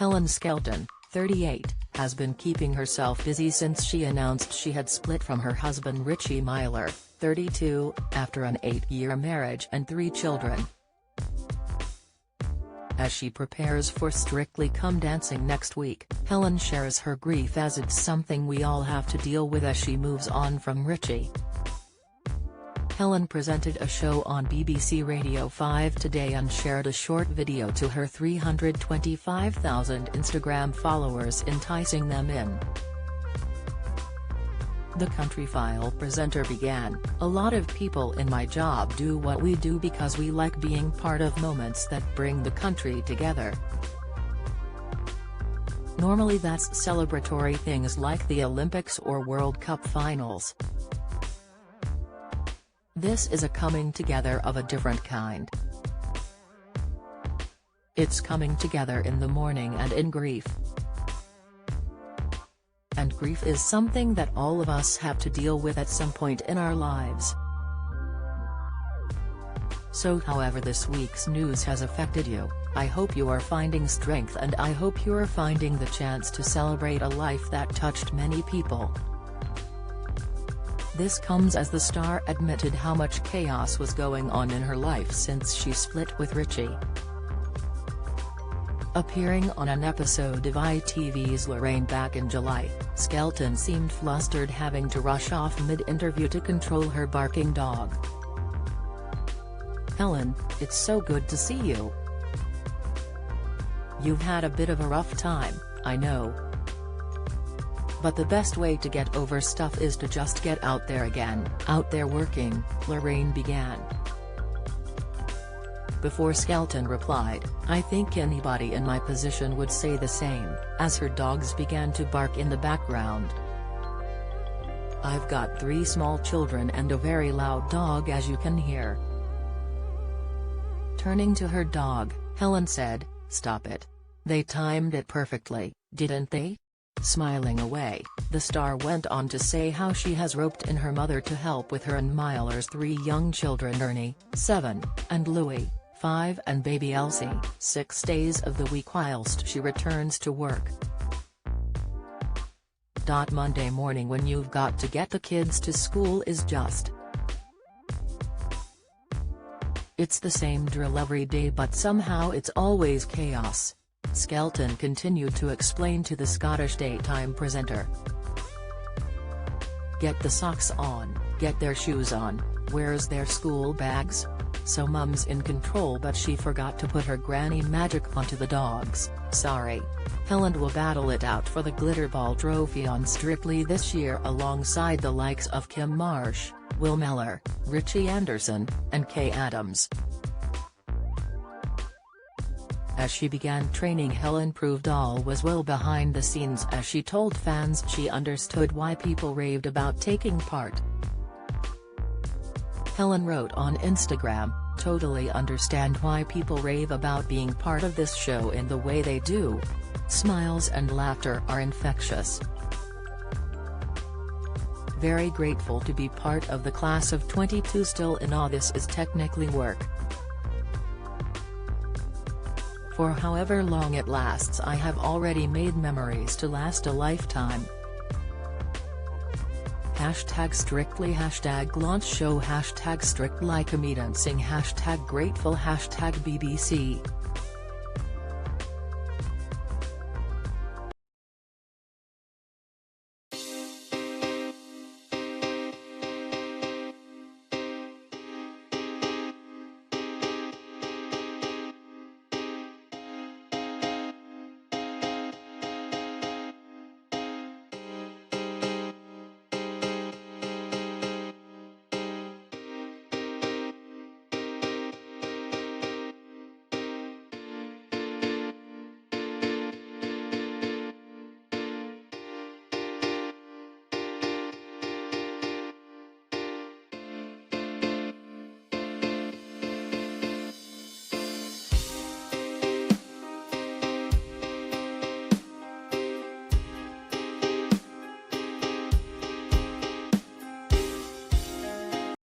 Helen Skelton, 38, has been keeping herself busy since she announced she had split from her husband Richie Myler, 32, after an 8-year marriage and 3 children. As she prepares for Strictly Come Dancing next week, Helen shares her grief as it's something we all have to deal with as she moves on from Richie. Helen presented a show on BBC Radio 5 today and shared a short video to her 325,000 Instagram followers enticing them in. The Country File presenter began, "A lot of people in my job do what we do because we like being part of moments that bring the country together. Normally that's celebratory things like the Olympics or World Cup finals. This is a coming together of a different kind. It's coming together in the mourning and in grief. And grief is something that all of us have to deal with at some point in our lives. So however this week's news has affected you, I hope you are finding strength and I hope you are finding the chance to celebrate a life that touched many people." This comes as the star admitted how much chaos was going on in her life since she split with Richie. Appearing on an episode of ITV's Lorraine back in July, Skelton seemed flustered, having to rush off mid-interview to control her barking dog. "Helen, it's so good to see you. You've had a bit of a rough time, I know. But the best way to get over stuff is to just get out there again, out there working," Lorraine began. Before Skelton replied, "I think anybody in my position would say the same," as her dogs began to bark in the background. "I've got 3 small children and a very loud dog, as you can hear." Turning to her dog, Helen said, "Stop it. They timed it perfectly, didn't they?" Smiling away, the star went on to say how she has roped in her mother to help with her and Myler's 3 young children, Ernie, 7, and Louie, 5, and baby Elsie, 6 days of the week whilst she returns to work. Monday morning when you've got to get the kids to school is just. It's the same drill every day, but somehow it's always chaos," Skelton continued to explain to the Scottish daytime presenter. "Get the socks on, get their shoes on, where's their school bags? So mum's in control, but she forgot to put her granny magic onto the dogs, sorry." Helen will battle it out for the Glitterball trophy on Strictly this year alongside the likes of Kim Marsh, Will Mellor, Richie Anderson, and Kay Adams. As she began training, Helen proved all was well behind the scenes as she told fans she understood why people raved about taking part. Helen wrote on Instagram, "Totally understand why people rave about being part of this show in the way they do. Smiles and laughter are infectious. Very grateful to be part of the class of 22 still in awe. This is technically work. For however long it lasts, I have already made memories to last a lifetime. #Strictly #launch show #Strict Like Me Dancing #grateful #BBC